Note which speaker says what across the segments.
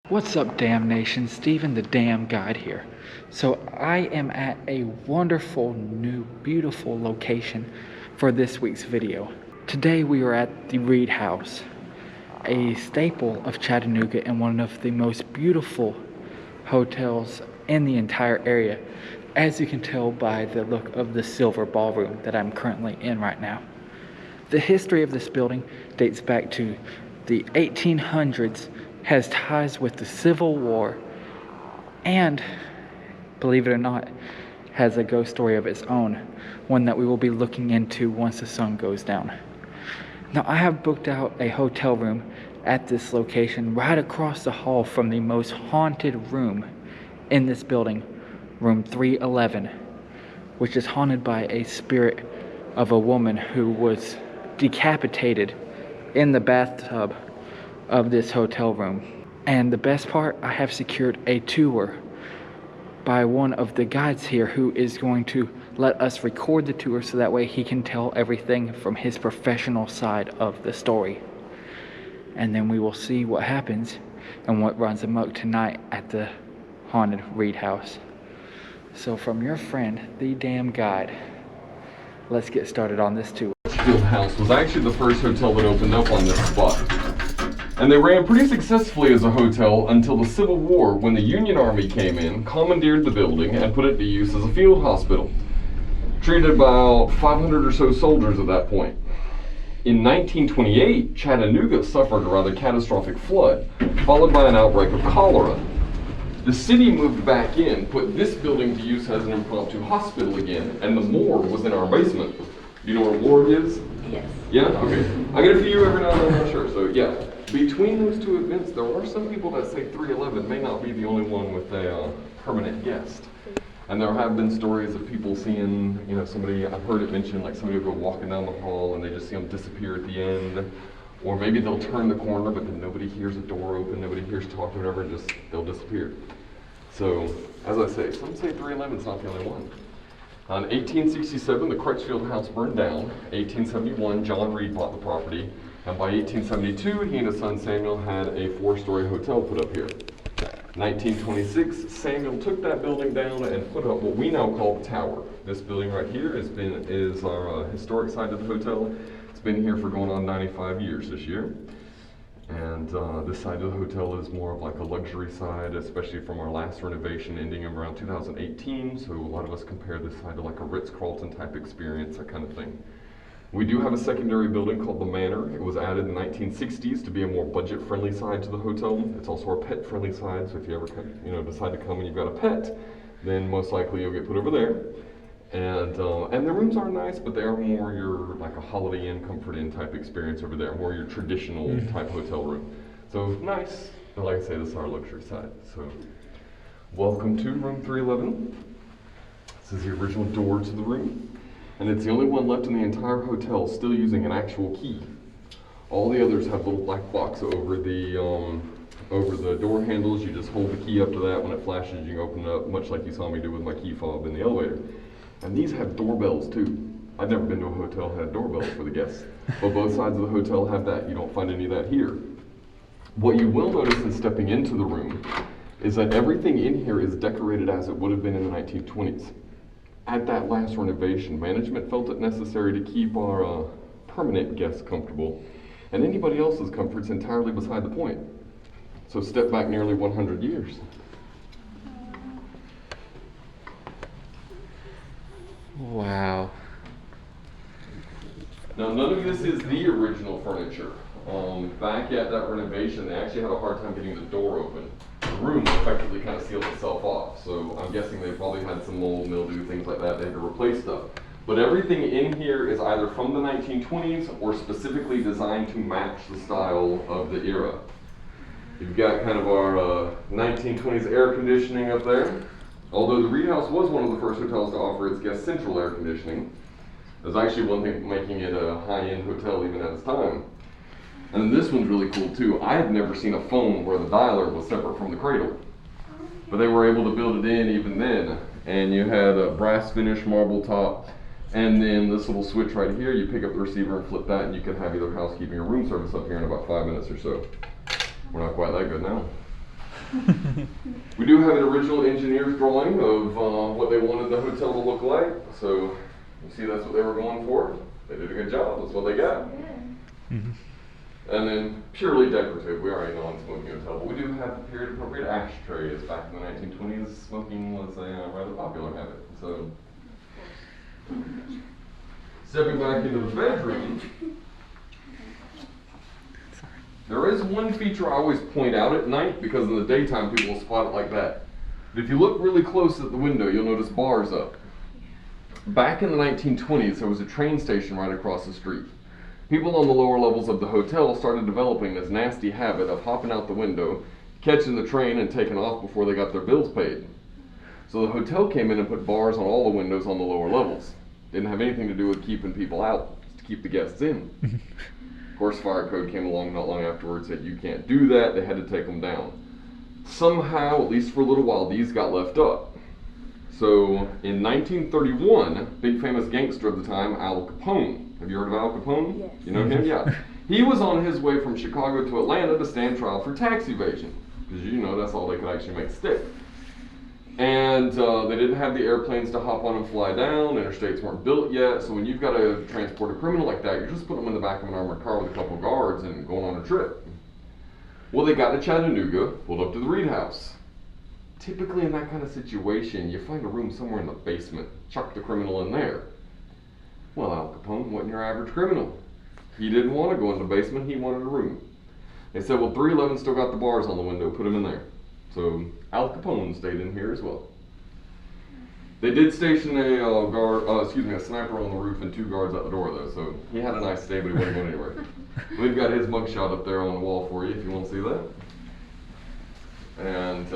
Speaker 1: What's up, Damn Nation? Steven the Damn Guide here. So I am at a wonderful, new, beautiful location for this week's video. Today we are at the Reed House, a staple of Chattanooga and one of the most beautiful hotels in the entire area, as you can tell by the look of the silver ballroom that I'm currently in right now. The history of this building dates back to the 1800s, has ties with the Civil War, and, believe it or not, has a ghost story of its own, one that we will be looking into once the sun goes down. Now, I have booked out a hotel room at this location right across the hall from the most haunted room in this building, room 311, which is haunted by a spirit of a woman who was decapitated in the bathtub of this hotel room. And the best part, I have secured a tour by one of the guides here who is going to let us record the tour so that way he can tell everything from his professional side of the story. And then we will see what happens and what runs amok tonight at the haunted Reed House. So from your friend, the Damn Guide, let's get started on this tour.
Speaker 2: Field House was actually the first hotel that opened up on this spot. And they ran pretty successfully as a hotel until the Civil War, when the Union Army came in, commandeered the building, and put it to use as a field hospital. Treated about 500 or so soldiers at that point. In 1928, Chattanooga suffered a rather catastrophic flood, followed by an outbreak of cholera. The city moved back in, put this building to use as an impromptu hospital again, and the morgue was in our basement. Do you know where a morgue is?
Speaker 3: Yes.
Speaker 2: Yeah? Okay. I get a few every now and then, I'm not sure. So yeah, between those two events, there are some people that say 311 may not be the only one with a permanent guest. And there have been stories of people seeing, somebody, I've heard it mentioned, like somebody will go walking down the hall and they just see them disappear at the end. Or maybe they'll turn the corner, but then nobody hears a door open, nobody hears talking, whatever, and just they'll disappear. So, as I say, some say 311 is not the only one. In 1867, the Crutchfield House burned down. 1871, John Reed bought the property. And by 1872, he and his son Samuel had a 4-story hotel put up here. 1926, Samuel took that building down and put up what we now call the tower. This building right here is our historic side of the hotel. It's been here for going on 95 years this year. And this side of the hotel is more of like a luxury side, especially from our last renovation ending around 2018. So a lot of us compare this side to like a Ritz-Carlton type experience, that kind of thing. We do have a secondary building called the Manor. It was added in the 1960s to be a more budget-friendly side to the hotel. It's also our pet-friendly side, so if you ever decide to come and you've got a pet, then most likely you'll get put over there. And the rooms are nice, but they are more your like a Holiday Inn, Comfort Inn type experience over there, more your traditional type hotel room. So nice, but like I say, this is our luxury side. So welcome to room 311. This is the original door to the room. And it's the only one left in the entire hotel still using an actual key. All the others have little black box over the door handles. You just hold the key up to that. When it flashes, you can open it up, much like you saw me do with my key fob in the elevator. And these have doorbells too. I've never been to a hotel that had doorbells for the guests, but both sides of the hotel have that. You don't find any of that here. What you will notice in stepping into the room is that everything in here is decorated as it would have been in the 1920s. At that last renovation, management felt it necessary to keep our permanent guests comfortable, and anybody else's comfort's entirely beside the point. So step back nearly 100 years.
Speaker 1: Wow.
Speaker 2: Now, none of this is the original furniture. Back at that renovation, they actually had a hard time getting the door open. The room effectively kind of sealed itself off, so I'm guessing they probably had some mold, mildew, things like that. They had to replace stuff. But everything in here is either from the 1920s or specifically designed to match the style of the era. You've got kind of our 1920s air conditioning up there. Although the Reed House was one of the first hotels to offer its guests central air conditioning. There's actually one thing making it a high-end hotel even at its time. And this one's really cool too. I had never seen a phone where the dialer was separate from the cradle. But they were able to build it in even then. And you had a brass finish marble top. And then this little switch right here, you pick up the receiver and flip that, and you can have either housekeeping or room service up here in about 5 minutes or so. We're not quite that good now. We do have an original engineer's drawing of what they wanted the hotel to look like. So you see that's what they were going for. They did a good job. That's what they got.
Speaker 1: Mhm.
Speaker 2: And then purely decorative. We already know on smoking hotel, but we do have the period appropriate ashtrays. Back in the 1920s, smoking was a rather popular habit. So stepping back into the bedroom, there is one feature I always point out at night because in the daytime people will spot it like that. But if you look really close at the window, you'll notice bars up. Back in the 1920s, there was a train station right across the street. People on the lower levels of the hotel started developing this nasty habit of hopping out the window, catching the train, and taking off before they got their bills paid. So the hotel came in and put bars on all the windows on the lower levels. Didn't have anything to do with keeping people out, just to keep the guests in. Of course, fire code came along not long afterwards, said you can't do that, they had to take them down. Somehow, at least for a little while, these got left up. So in 1931, big famous gangster of the time, Al Capone. Have you heard of Al Capone?
Speaker 3: Yes.
Speaker 2: You know him? Yeah. He was on his way from Chicago to Atlanta to stand trial for tax evasion. Because you know that's all they could actually make stick. And they didn't have the airplanes to hop on and fly down. Interstates weren't built yet. So when you've got to transport a criminal like that, you just put them in the back of an armored car with a couple guards and going on a trip. Well, they got to Chattanooga, pulled up to the Reed House. Typically in that kind of situation, you find a room somewhere in the basement, chuck the criminal in there. Well, Al Capone wasn't your average criminal. He didn't want to go in the basement, he wanted a room. They said, well, 311 still got the bars on the window, put him in there. So Al Capone stayed in here as well. They did station a sniper on the roof and 2 guards at the door though, so he had a nice stay, but he wasn't going anywhere. We've got his mugshot up there on the wall for you if you want to see that. And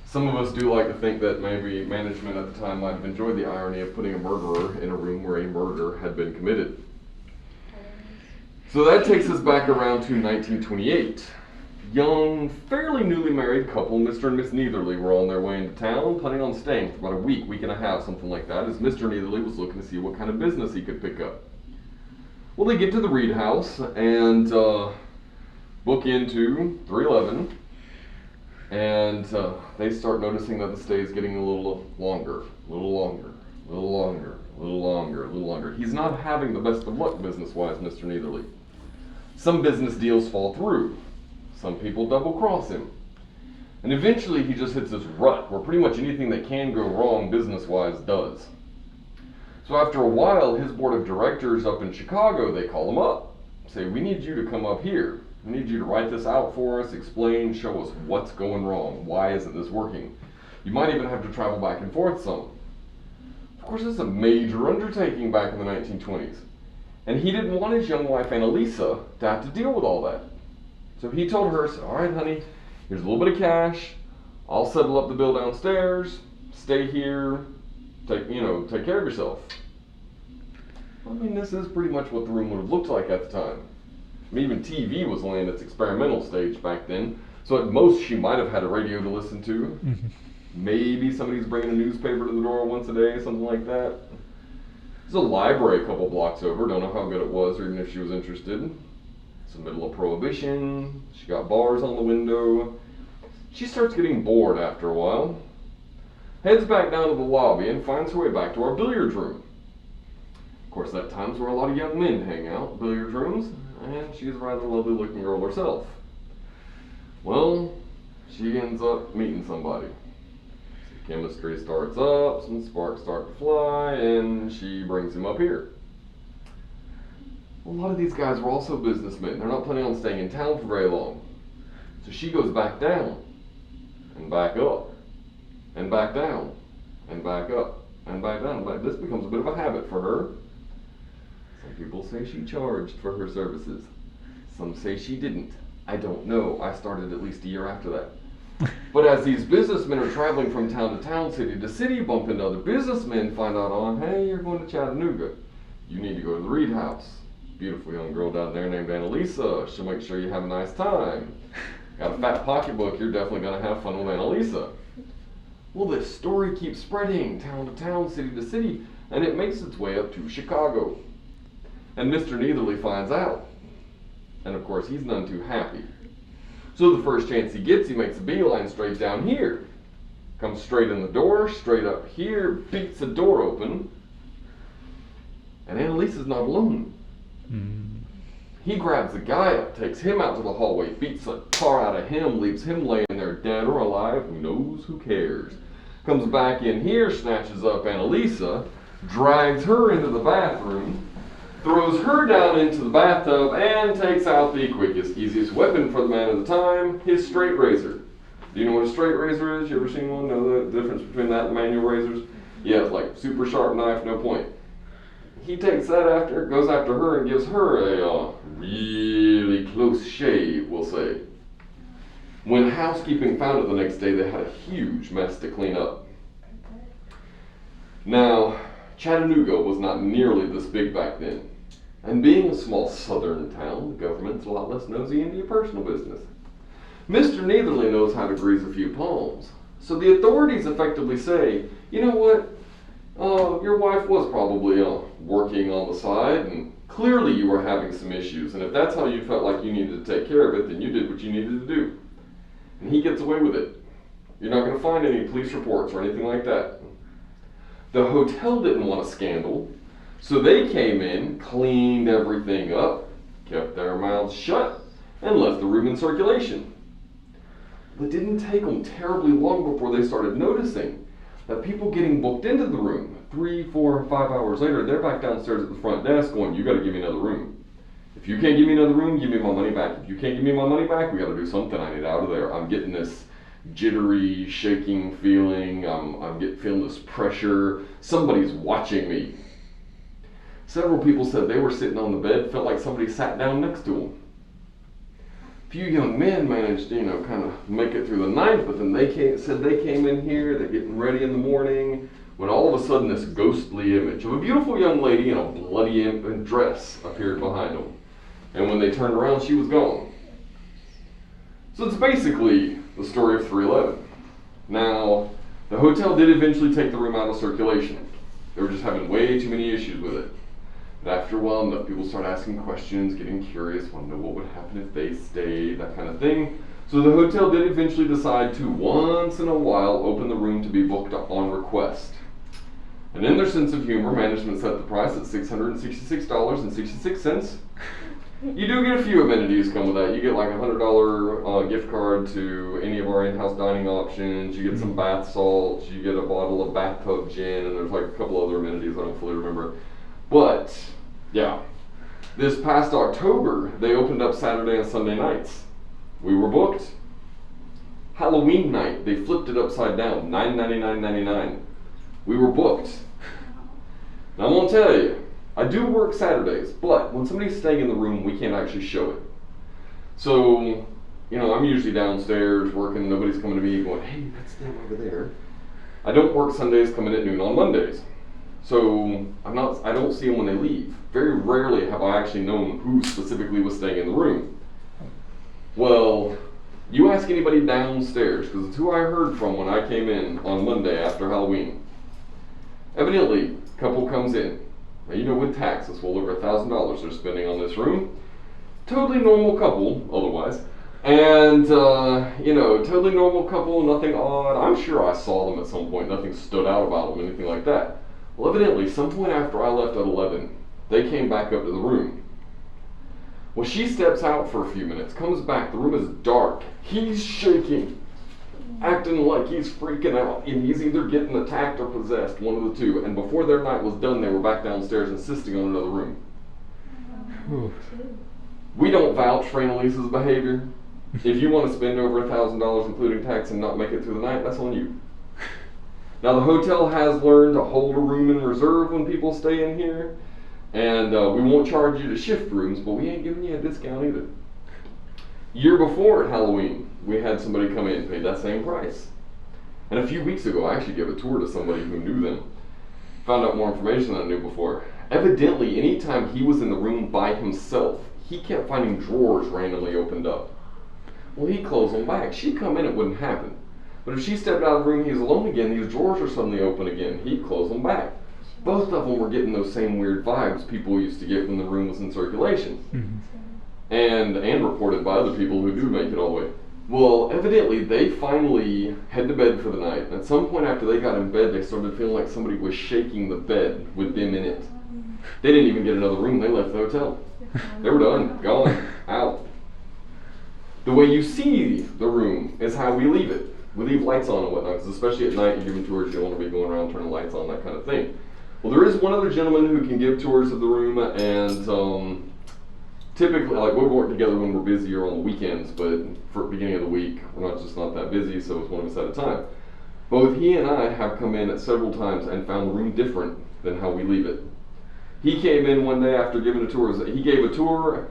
Speaker 2: some of us do like to think that maybe management at the time might have enjoyed the irony of putting a murderer in a room where a murder had been committed. So that takes us back around to 1928. Young, fairly newly married couple, Mr. and Miss Neitherly, were on their way into town, planning on staying for about a week and a half, something like that, as Mr. Neitherly was looking to see what kind of business he could pick up. Well, they get to the Reed House and book into 311, and they start noticing that the stay is getting a little longer, a little longer, a little longer, a little longer, a little longer. He's not having the best of luck business-wise, Mr. Neitherly. Some business deals fall through. Some people double-cross him. And eventually he just hits this rut where pretty much anything that can go wrong business-wise does. So after a while, his board of directors up in Chicago, they call him up. Say, we need you to come up here. We need you to write this out for us, explain, show us what's going wrong. Why isn't this working? You might even have to travel back and forth some. Of course, this is a major undertaking back in the 1920s. And he didn't want his young wife, Annalisa, to have to deal with all that. So he told her, all right, honey, here's a little bit of cash. I'll settle up the bill downstairs. Stay here. Take care of yourself. I mean, this is pretty much what the room would have looked like at the time. I mean, even TV was only in its experimental stage back then. So at most, she might have had a radio to listen to. Maybe somebody's bringing a newspaper to the door once a day, something like that. There's a library a couple blocks over. Don't know how good it was or even if she was interested. It's the middle of Prohibition. She got bars on the window. She starts getting bored after a while. Heads back down to the lobby and finds her way back to our billiards room. Of course, that time's where a lot of young men hang out, billiards rooms, and she's a rather lovely looking girl herself. Well, she ends up meeting somebody. Chemistry starts up, some sparks start to fly, and she brings him up here. A lot of these guys were also businessmen. They're not planning on staying in town for very long. So she goes back down, and back up, and back down, and back up, and back down. This becomes a bit of a habit for her. Some people say she charged for her services. Some say she didn't. I don't know. I started at least a year after that. But as these businessmen are traveling from town to town, city to city, bump into other businessmen, find out, oh, hey, you're going to Chattanooga. You need to go to the Reed House. Beautiful young girl down there named Annalisa. She'll make sure you have a nice time. Got a fat pocketbook, you're definitely going to have fun with Annalisa. Well, this story keeps spreading town to town, city to city, and it makes its way up to Chicago. And Mr. Neitherly finds out. And of course, he's none too happy. So the first chance he gets, he makes a beeline straight down here. Comes straight in the door, straight up here, beats the door open. And Annalisa's not alone. He grabs the guy up, takes him out to the hallway, beats the tar out of him, leaves him laying there dead or alive, who knows, who cares. Comes back in here, snatches up Annalisa, drags her into the bathroom, throws her down into the bathtub, and takes out the quickest, easiest weapon for the man of the time, his straight razor. Do you know what a straight razor is? You ever seen one? Know the difference between that and manual razors? Yeah, it's like super sharp knife, no point. He takes that after, goes after her and gives her a really close shave, we'll say. When housekeeping found it the next day, they had a huge mess to clean up. Now, Chattanooga was not nearly this big back then. And being a small southern town, the government's a lot less nosy into your personal business. Mr. Neitherly knows how to grease a few palms. So the authorities effectively say, you know what? Your wife was probably working on the side, and clearly you were having some issues. And if that's how you felt like you needed to take care of it, then you did what you needed to do. And he gets away with it. You're not going to find any police reports or anything like that. The hotel didn't want a scandal, so they came in, cleaned everything up, kept their mouths shut, and left the room in circulation. But it didn't take them terribly long before they started noticing that people getting booked into the room 3, 4, 5 hours later, they're back downstairs at the front desk going, you got to give me another room. If you can't give me another room, give me my money back. If you can't give me my money back, we got to do something. I need out of there. I'm getting this jittery, shaking feeling. I'm feeling this pressure. Somebody's watching me. Several people said they were sitting on the bed, felt like somebody sat down next to them. Few young men managed, kind of make it through the night, but then they came in here, they're getting ready in the morning, when all of a sudden this ghostly image of a beautiful young lady in a bloody dress appeared behind them. And when they turned around, she was gone. So it's basically the story of 311. Now, the hotel did eventually take the room out of circulation. They were just having way too many issues with it. But after a while, enough people started asking questions, getting curious, want to know what would happen if they stayed, that kind of thing. So the hotel did eventually decide to, once in a while, open the room to be booked on request. And in their sense of humor, management set the price at $666.66. You do get a few amenities come with that. You get like a $100 gift card to any of our in-house dining options. You get some bath salts. You get a bottle of bathtub gin, and there's like a couple other amenities I don't fully remember. But yeah, this past October, they opened up Saturday and Sunday nights. We were booked. Halloween night, they flipped it upside down, $9.99.99. We were booked. Now I'm gonna tell you, I do work Saturdays, but when somebody's staying in the room, we can't actually show it. So, I'm usually downstairs working, nobody's coming to me going, hey, that's them over there. I don't work Sundays coming at noon on Mondays. So I don't see them when they leave. Very rarely have I actually known who specifically was staying in the room. Well, you ask anybody downstairs, because it's who I heard from when I came in on Monday after Halloween. Evidently, a couple comes in. Now, with tax, it's well over $1,000 they're spending on this room. Totally normal couple, otherwise. And, totally normal couple, nothing odd. I'm sure I saw them at some point. Nothing stood out about them, anything like that. Well, evidently, some point after I left at 11, they came back up to the room. Well, she steps out for a few minutes, comes back. The room is dark. He's shaking, acting like he's freaking out, and he's either getting attacked or possessed, one of the two. And before their night was done, they were back downstairs insisting on another room. We don't vouch for Annalisa's behavior. If you want to spend over $1,000 including tax and not make it through the night, that's on you. Now the hotel has learned to hold a room in reserve when people stay in here, and we won't charge you to shift rooms, but we ain't giving you a discount either. Year before at Halloween, we had somebody come in and pay that same price. And a few weeks ago, I actually gave a tour to somebody who knew them. Found out more information than I knew before. Evidently, anytime he was in the room by himself, he kept finding drawers randomly opened up. Well, he'd close them back. She'd come in, it wouldn't happen. But if she stepped out of the room, he was alone again, these drawers are suddenly open again. He'd close them back. Both of them were getting those same weird vibes people used to get when the room was in circulation. And reported by other people who do make it all the way. Well, evidently they finally head to bed for the night. And at some point after they got in bed, they started feeling like somebody was shaking the bed with them in it. They didn't even get another room. They left the hotel. They were done, gone, out. The way you see the room is how we leave it. We leave lights on and whatnot, because especially at night, you're giving tours, you don't want to be going around turning lights on, that kind of thing. Well, there is one other gentleman who can give tours of the room, and typically, like, we'll work together when we're busier on the weekends, but for the beginning of the week, we're not that busy, so it's one of us at a time. Both he and I have come in several times and found the room different than how we leave it. He came in one day after giving a tour. He gave a tour,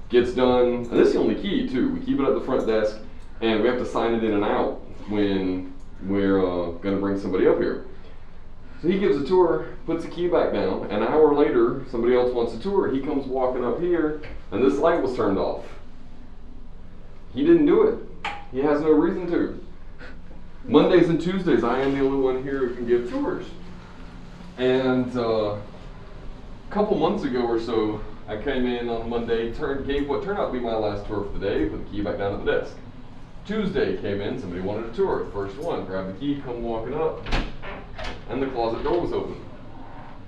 Speaker 2: gets done, and this is the only key too. We keep it at the front desk, and we have to sign it in and out when we're going to bring somebody up here. So he gives a tour, puts the key back down. An hour later, somebody else wants a tour. He comes walking up here, and this light was turned off. He didn't do it. He has no reason to. Mondays and Tuesdays, I am the only one here who can give tours. And a couple months ago or so, I came in on Monday, gave what turned out to be my last tour for the day, put the key back down at the desk. Tuesday came in, somebody wanted a tour. First one, grabbed the key, come walking up, and the closet door was open.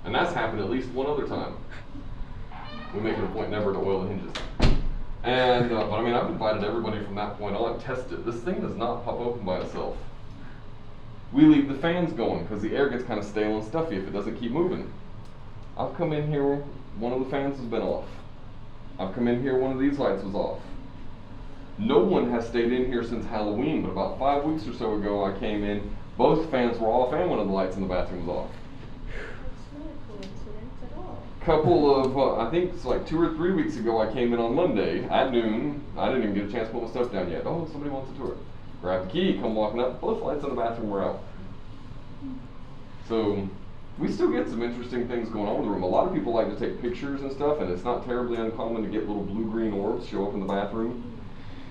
Speaker 2: And that's happened at least one other time. We make it a point never to oil the hinges. And, but I mean, I've invited everybody from that point on, test it. This thing does not pop open by itself. We leave the fans going because the air gets kind of stale and stuffy if it doesn't keep moving. I've come in here, one of the fans has been off. I've come in here, one of these lights was off. No one has stayed in here since Halloween, but about 5 weeks or so ago I came in, both fans were off and one of the lights in the bathroom was off.
Speaker 3: That's not a coincidence at all.
Speaker 2: Couple of, I think it's like 2 or 3 weeks ago I came in on Monday at noon. I didn't even get a chance to put my stuff down yet. Oh, somebody wants a tour. Grab the key, come walking up, both lights in the bathroom were out. So, we still get some interesting things going on with the room. A lot of people like to take pictures and stuff, and it's not terribly uncommon to get little blue-green orbs show up in the bathroom.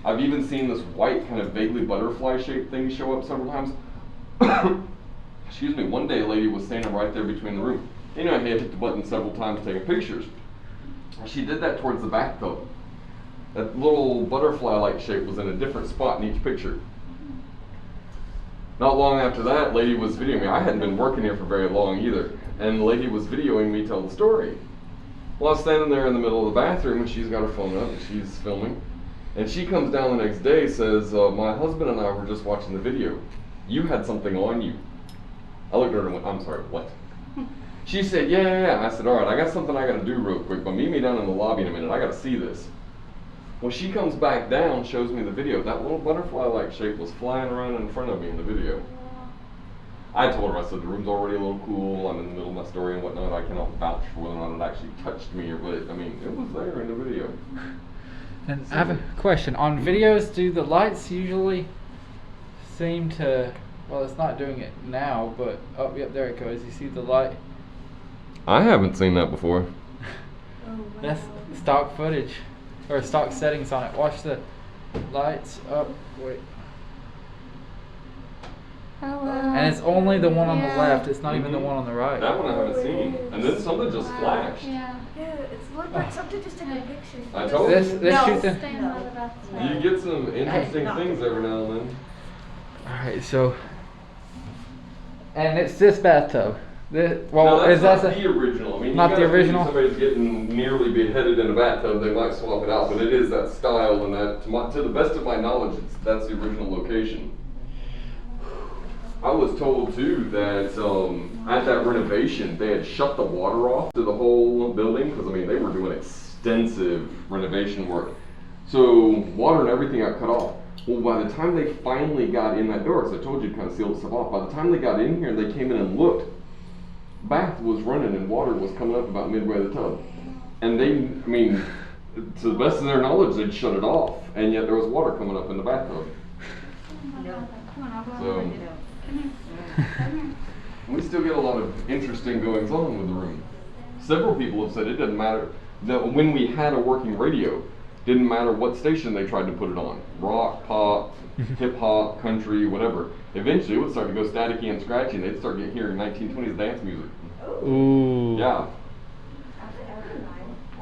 Speaker 2: I've even seen this white kind of vaguely butterfly-shaped thing show up several times. Excuse me, one day a lady was standing right there between the room. You know, I had hit the button several times taking pictures. She did that towards the bathtub. That little butterfly-like shape was in a different spot in each picture. Not long after that, lady was videoing me. I hadn't been working here for very long either. And the lady was videoing me tell the story. Well, I was standing there in the middle of the bathroom and she's got her phone up and she's filming. And she comes down the next day, says, my husband and I were just watching the video. You had something on you. I looked at her and went, I'm sorry, what? She said, yeah. I said, all right, I got something I got to do real quick, but meet me down in the lobby in a minute. I got to see this. When she comes back down, shows me the video. That little butterfly-like shape was flying around in front of me in the video. I told her, I said, the room's already a little cool. I'm in the middle of my story and whatnot. I cannot vouch for whether or not it actually touched me or what. I mean, it was there in the video.
Speaker 1: And I have a question. On videos, do the lights usually seem to, well, it's not doing it now, but, oh, yep, there it goes. You see the light?
Speaker 2: I haven't seen that before.
Speaker 3: Oh, wow.
Speaker 1: That's stock footage, or stock settings on it. Watch the lights up, wait.
Speaker 3: Hello.
Speaker 1: And it's only the one on the
Speaker 3: Yeah.
Speaker 1: left, it's not even the one on the right.
Speaker 2: That one I haven't seen. And then something just flashed.
Speaker 3: Yeah.
Speaker 4: Yeah, it's looked like something just took a picture.
Speaker 2: I told
Speaker 1: This
Speaker 2: you.
Speaker 1: shoots in.
Speaker 3: Staying by the bathtub.
Speaker 2: You get some interesting things every now and then.
Speaker 1: Alright, so, and it's this bathtub. This,
Speaker 2: Now,
Speaker 1: well,
Speaker 2: that's
Speaker 1: is that
Speaker 2: not the original. I mean,
Speaker 1: not
Speaker 2: you
Speaker 1: the
Speaker 2: gotta think
Speaker 1: original?
Speaker 2: if somebody's getting nearly beheaded in a bathtub, they might swap it out, but it is that style, and that, to the best of my knowledge, that's the original location. I was told too that at that renovation, they had shut the water off to the whole building, because I mean, they were doing extensive renovation work. So water and everything got cut off. Well, by the time they finally got in that door, because I told you to kind of seal stuff off, by the time they got in here and they came in and looked, bath was running and water was coming up about midway of the tub. And they, I mean, to the best of their knowledge, they'd shut it off, and yet there was water coming up in the bathtub. So, we still get a lot of interesting goings on with the room. Several people have said it doesn't matter, that when we had a working radio, didn't matter what station they tried to put it on. Rock, pop, hip hop, country, whatever. Eventually it would start to go staticky and scratchy and they'd start hearing 1920s dance music.
Speaker 1: Ooh.
Speaker 2: Yeah.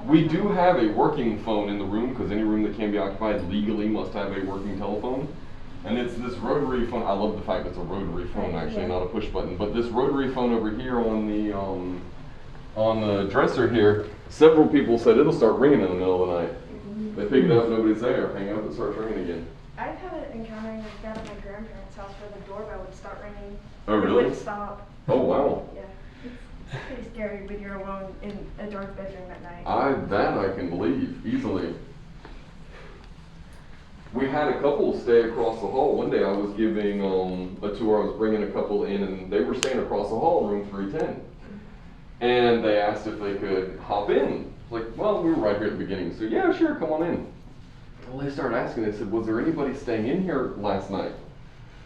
Speaker 2: We do have a working phone in the room because any room that can be occupied legally must have a working telephone. And it's this rotary phone. I love the fact it's a rotary phone actually, not a push button. But this rotary phone over here on the dresser here, several people said it'll start ringing in the middle of the night. They pick it up, nobody's there, hang up, it starts ringing again.
Speaker 4: I've had it encountering like that at my grandparents' house where the doorbell would start ringing.
Speaker 2: Oh, really?
Speaker 4: It wouldn't stop.
Speaker 2: Oh, wow.
Speaker 4: Yeah. It's pretty scary when you're alone in a dark bedroom at night.
Speaker 2: That I can believe, easily. We had a couple stay across the hall. One day I was giving a tour, I was bringing a couple in and they were staying across the hall in room 310. And they asked if they could hop in. Like, well, we were right here at the beginning, so yeah, sure, come on in. Well, they started asking, they said, was there anybody staying in here last night?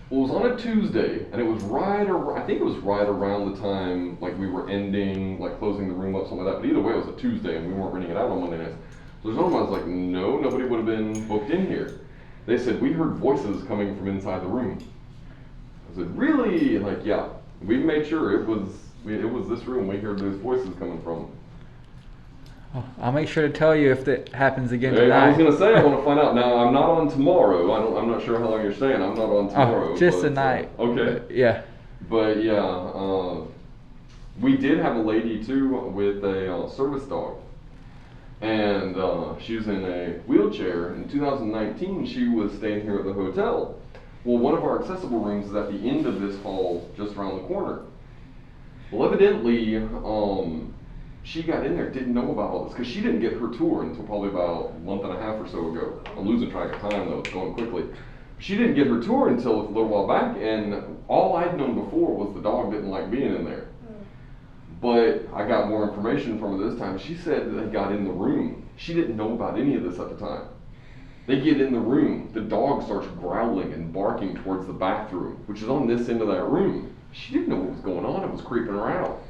Speaker 2: Well, it was on a Tuesday, and it was I think it was right around the time, like we were ending, like closing the room up, something like that. But either way, it was a Tuesday, and we weren't renting it out on Monday nights. So there's no one. I was like, no, nobody would have been booked in here. They said, we heard voices coming from inside the room. I said, really? And like, yeah, we made sure it was this room we heard those voices coming from.
Speaker 1: Well, I'll make sure to tell you if that happens again
Speaker 2: Hey,
Speaker 1: tonight.
Speaker 2: I was gonna say I want to find out. Now I'm not on tomorrow. I'm not sure how long you're staying. I'm not on tomorrow.
Speaker 1: Just
Speaker 2: but,
Speaker 1: tonight.
Speaker 2: Okay.
Speaker 1: Yeah.
Speaker 2: But yeah, we did have a lady too with a service dog, and she was in a wheelchair. In 2019, she was staying here at the hotel. Well, one of our accessible rooms is at the end of this hall, just around the corner. Well, evidently, she got in there, didn't know about all this, because she didn't get her tour until probably about a month and a half or so ago. I'm losing track of time though, it's going quickly. She didn't get her tour until a little while back, and all I'd known before was the dog didn't like being in there. But I got more information from her this time. She said they got in the room. She didn't know about any of this at the time. They get in the room, the dog starts growling and barking towards the bathroom, which is on this end of that room. She didn't know what was going on, it was creeping her out.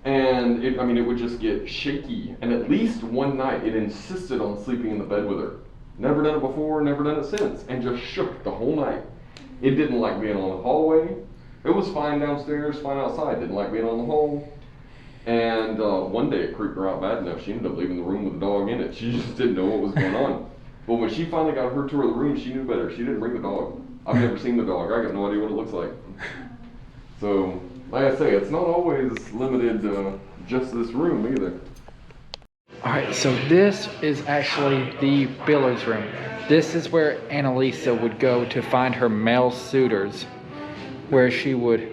Speaker 2: And it would just get shaky. And at least one night, it insisted on sleeping in the bed with her. Never done it before, never done it since. And just shook the whole night. It didn't like being on the hallway. It was fine downstairs, fine outside. Didn't like being on the hall. And one day it creeped her out bad enough. She ended up leaving the room with the dog in it. She just didn't know what was going on. But when she finally got her tour of the room, she knew better. She didn't bring the dog. I've never seen the dog. I got no idea what it looks like. So, like I say, it's not always limited to just this room either.
Speaker 1: Alright, so this is actually the billiards room. This is where Annalisa would go to find her male suitors, where she would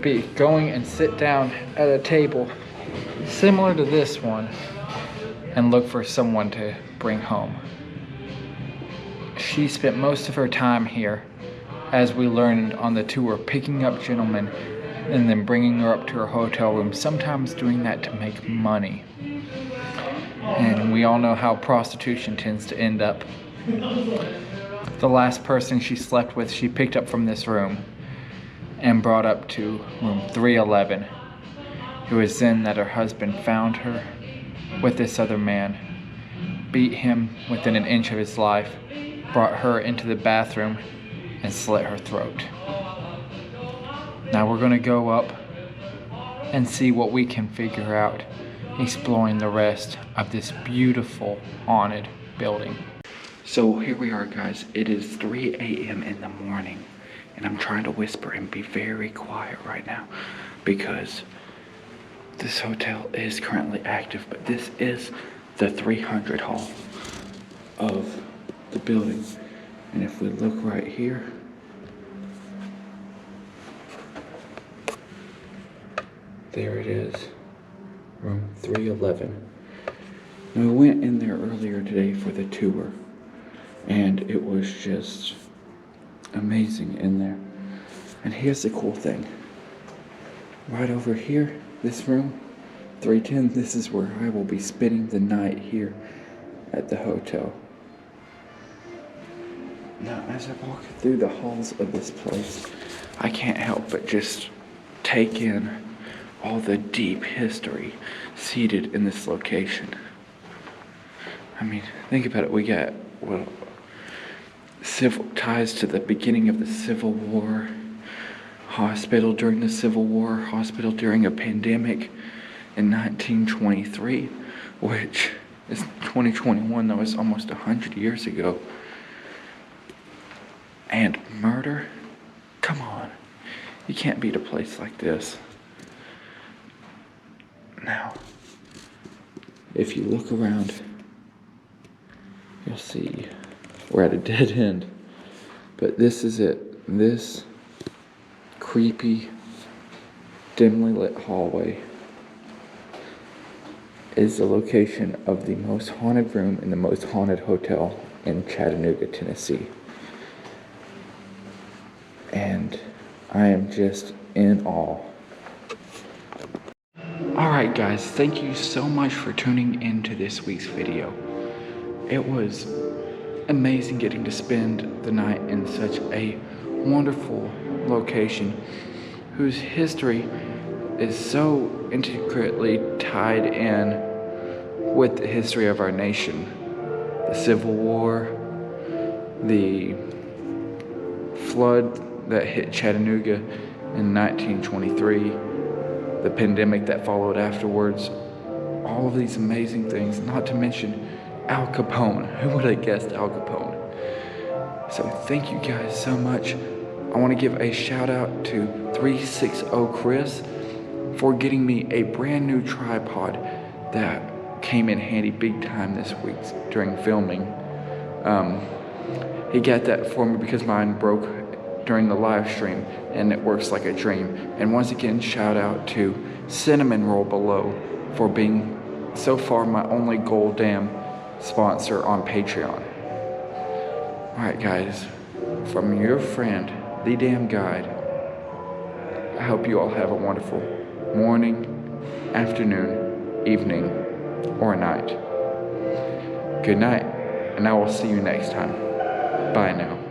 Speaker 1: be going and sit down at a table similar to this one and look for someone to bring home. She spent most of her time here, as we learned on the tour, picking up gentlemen and then bringing her up to her hotel room, sometimes doing that to make money. And we all know how prostitution tends to end up. The last person she slept with, she picked up from this room and brought up to room 311. It was then that her husband found her with this other man, beat him within an inch of his life, brought her into the bathroom and slit her throat. Now we're gonna go up and see what we can figure out, exploring the rest of this beautiful haunted building. So here we are, guys. It is 3 a.m. in the morning, and I'm trying to whisper and be very quiet right now because this hotel is currently active, but this is the 300 hall of the building. And if we look right here, there it is, room 311. Now, we went in there earlier today for the tour, and it was just amazing in there. And here's the cool thing. Right over here, this room, 310, this is where I will be spending the night here at the hotel. Now, as I walk through the halls of this place, I can't help but just take in all the deep history seated in this location. I mean, think about it. We got, well, civil ties to the beginning of the Civil War, hospital during the Civil War, hospital during a pandemic, in 1923, which is 2021, that was almost 100 years ago. And murder? Come on. You can't beat a place like this. Now, if you look around, you'll see we're at a dead end. But this is it. This creepy, dimly lit hallway is the location of the most haunted room in the most haunted hotel in Chattanooga, Tennessee. And I am just in awe. Alright guys, thank you so much for tuning into this week's video. It was amazing getting to spend the night in such a wonderful location whose history is so intricately tied in with the history of our nation. The Civil War, the flood that hit Chattanooga in 1923, the pandemic that followed afterwards, all of these amazing things, not to mention Al Capone. Who would have guessed Al Capone? So thank you guys so much. I want to give a shout out to 360 Chris for getting me a brand new tripod that came in handy big time this week during filming. He got that for me because mine broke during the live stream and it works like a dream. And once again, shout out to CinnamonRoll below for being so far my only GolDam sponsor on Patreon. Alright guys, from your friend, the Damn Guide, I hope you all have a wonderful morning, afternoon, evening, or night. Good night, and I will see you next time. Bye now.